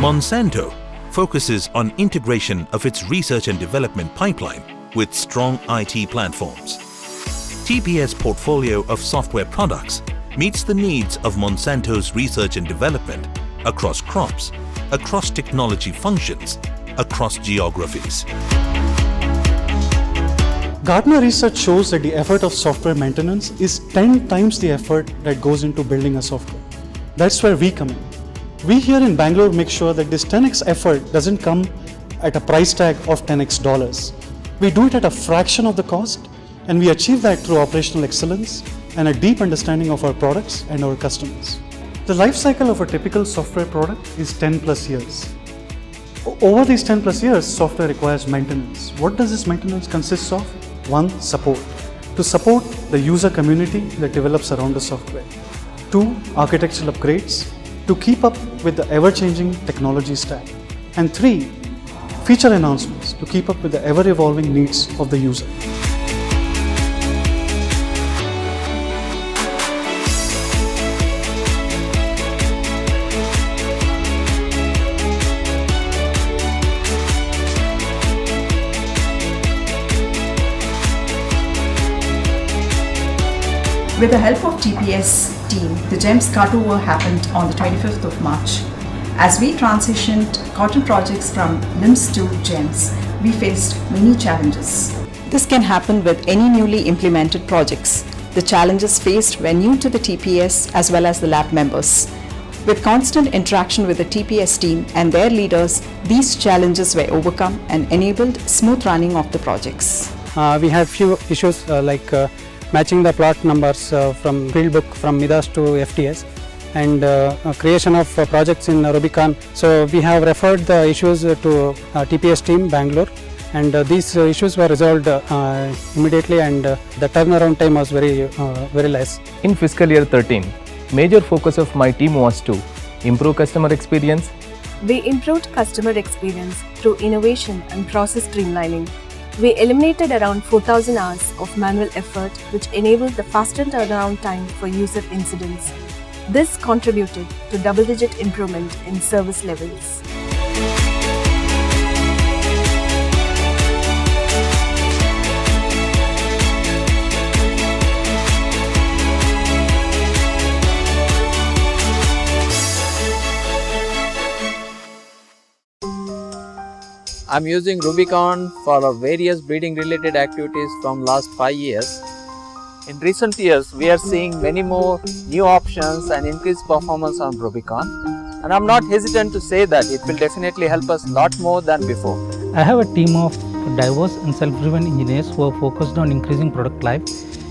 Monsanto focuses on integration of its research and development pipeline with strong IT platforms. TPS portfolio of software products meets the needs of Monsanto's research and development across crops, across technology functions, across geographies. Gartner research shows that the effort of software maintenance is 10 times the effort that goes into building a software. That's where we come in. We here in Bangalore make sure that this 10x effort doesn't come at a price tag of 10x dollars. We do it at a fraction of the cost, and we achieve that through operational excellence and a deep understanding of our products and our customers. The life cycle of a typical software product is 10 plus years. Over these 10 plus years, software requires maintenance. What does this maintenance consist of? 1. Support. To support the user community that develops around the software. 2. Architectural upgrades to keep up with the ever-changing technology stack. And 3. Feature enhancements to keep up with the ever-evolving needs of the user. With the help of TPS team, the GEMS cutover happened on the 25th of March. As we transitioned cotton projects from LIMS to GEMS, we faced many challenges. This can happen with any newly implemented projects. The challenges faced were new to the TPS as well as the lab members. With constant interaction with the TPS team and their leaders, these challenges were overcome and enabled smooth running of the projects. We had few issues like matching the plot numbers from field book from Midas to FTS, and creation of projects in Rubicon. So we have referred the issues to TPS team Bangalore, and these issues were resolved immediately, and the turnaround time was very less. In fiscal year 13, major focus of my team was to improve customer experience. We improved customer experience through innovation and process streamlining. We eliminated around 4,000 hours of manual effort, which enabled the faster turnaround time for user incidents. This contributed to double-digit improvement in service levels. I'm using Rubicon for various breeding related activities from last 5 years. In recent years, we are seeing many more new options and increased performance on Rubicon. And I'm not hesitant to say that it will definitely help us a lot more than before. I have a team of diverse and self-driven engineers who are focused on increasing product life,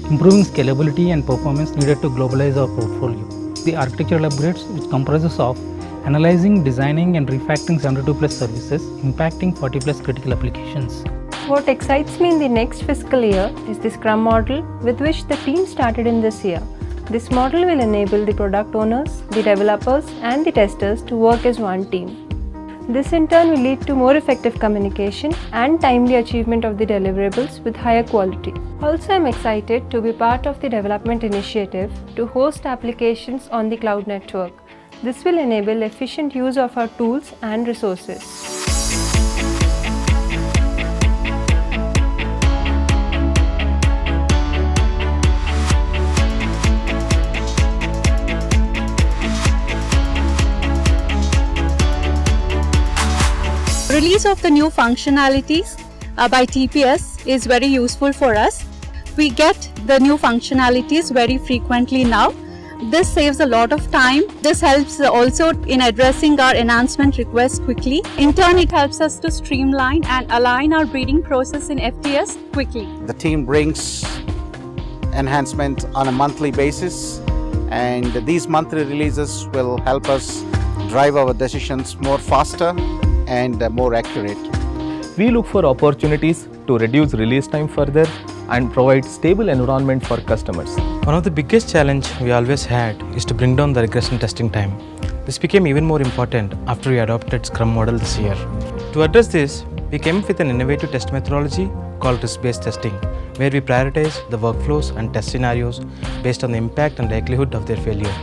improving scalability and performance needed to globalize our portfolio. The architectural upgrades, which comprises of analyzing, designing and refactoring 72 plus services, impacting 40 plus critical applications. What excites me in the next fiscal year is the Scrum model with which the team started in this year. This model will enable the product owners, the developers and the testers to work as one team. This in turn will lead to more effective communication and timely achievement of the deliverables with higher quality. Also, I am excited to be part of the development initiative to host applications on the cloud network. This will enable efficient use of our tools and resources. Release of the new functionalities by TPS is very useful for us. We get the new functionalities very frequently now. This saves a lot of time. This helps also in addressing our enhancement requests quickly. In turn, it helps us to streamline and align our breeding process in FTS quickly. The team brings enhancement on a monthly basis, and these monthly releases will help us drive our decisions more faster and more accurate. We look for opportunities to reduce release time further and provide stable environment for customers. One of the biggest challenge we always had is to bring down the regression testing time. This became even more important after we adopted Scrum model this year. To address this, we came up with an innovative test methodology called risk-based testing, where we prioritize the workflows and test scenarios based on the impact and likelihood of their failure.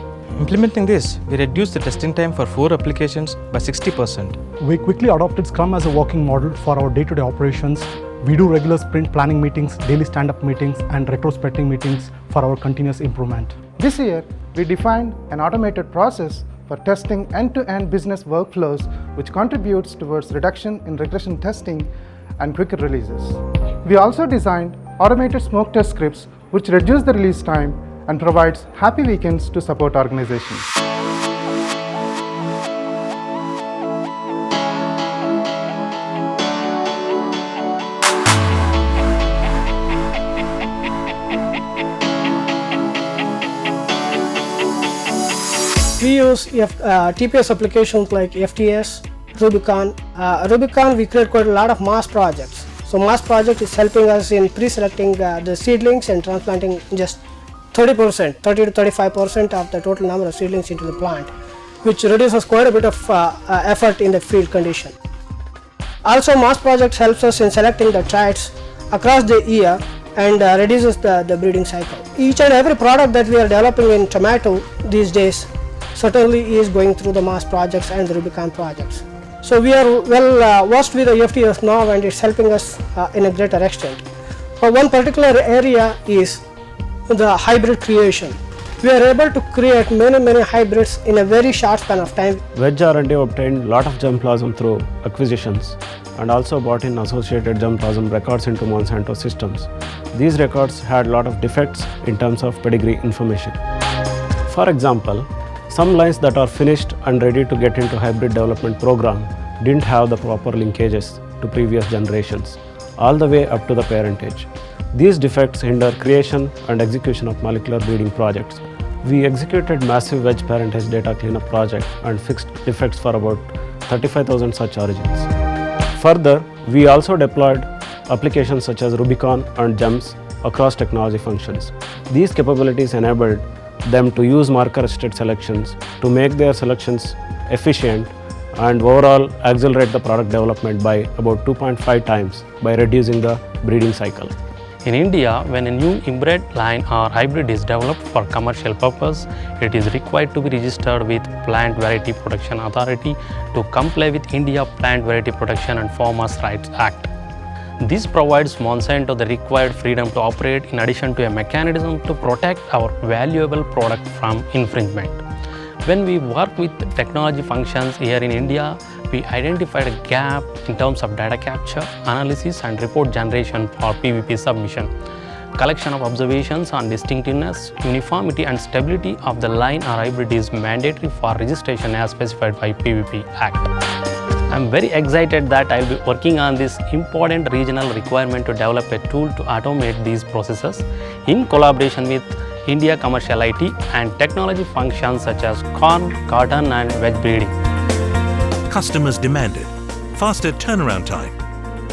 Implementing this, we reduced the testing time for 4 applications by 60%. We quickly adopted Scrum as a working model for our day-to-day operations. We do regular sprint planning meetings, daily stand-up meetings, and retrospective meetings for our continuous improvement. This year, we defined an automated process for testing end-to-end business workflows, which contributes towards reduction in regression testing and quicker releases. We also designed automated smoke test scripts, which reduce the release time and provides happy weekends to support organizations. We use TPS applications like FTS, Rubicon. Rubicon, we create quite a lot of mass projects. So mass project is helping us in pre-selecting the seedlings and transplanting just 30% to 35% of the total number of seedlings into the plant, which reduces quite a bit of effort in the field condition. Also, mass projects helps us in selecting the traits across the year and reduces the breeding cycle. Each and every product that we are developing in tomato these days certainly is going through the mass projects and the Rubicon projects. So we are well versed with the FTS now, and it's helping us in a greater extent. One particular area is the hybrid creation. We are able to create many hybrids in a very short span of time. Wedge R&D obtained lot of germplasm through acquisitions and also brought in associated germplasm records into Monsanto systems. These records had lot of defects in terms of pedigree information. For example, some lines that are finished and ready to get into hybrid development program didn't have the proper linkages to previous generations, all the way up to the parentage. These defects hinder creation and execution of molecular breeding projects. We executed massive wedge parentage data cleanup project and fixed defects for about 35,000 such origins. Further, we also deployed applications such as Rubicon and GEMS across technology functions. These capabilities enabled them to use marker-assisted selections to make their selections efficient and overall accelerate the product development by about 2.5 times by reducing the breeding cycle. In India, when a new inbred line or hybrid is developed for commercial purpose, it is required to be registered with Plant Variety Protection Authority to comply with India Plant Variety Protection and Farmers' Rights Act. This provides Monsanto the required freedom to operate in addition to a mechanism to protect our valuable product from infringement. When we work with technology functions here in India, we identified a gap in terms of data capture, analysis and report generation for PVP submission. Collection of observations on distinctiveness, uniformity and stability of the line or hybrid is mandatory for registration as specified by PVP Act. I am very excited that I will be working on this important regional requirement to develop a tool to automate these processes in collaboration with India commercial IT and technology functions such as corn, cotton and wedge breeding. Customers demanded faster turnaround time.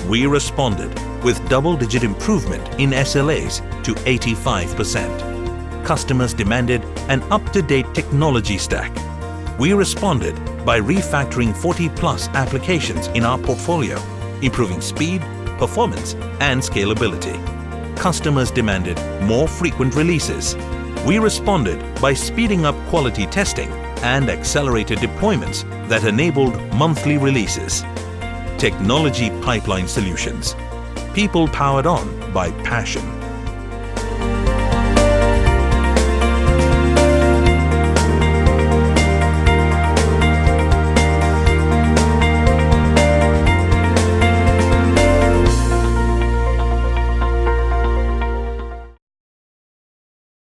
We responded with double-digit improvement in SLAs to 85%. Customers demanded an up-to-date technology stack. We responded by refactoring 40+ applications in our portfolio, improving speed, performance and scalability. Customers demanded more frequent releases. We responded by speeding up quality testing and accelerated deployments that enabled monthly releases. Technology pipeline solutions. People powered on by passion.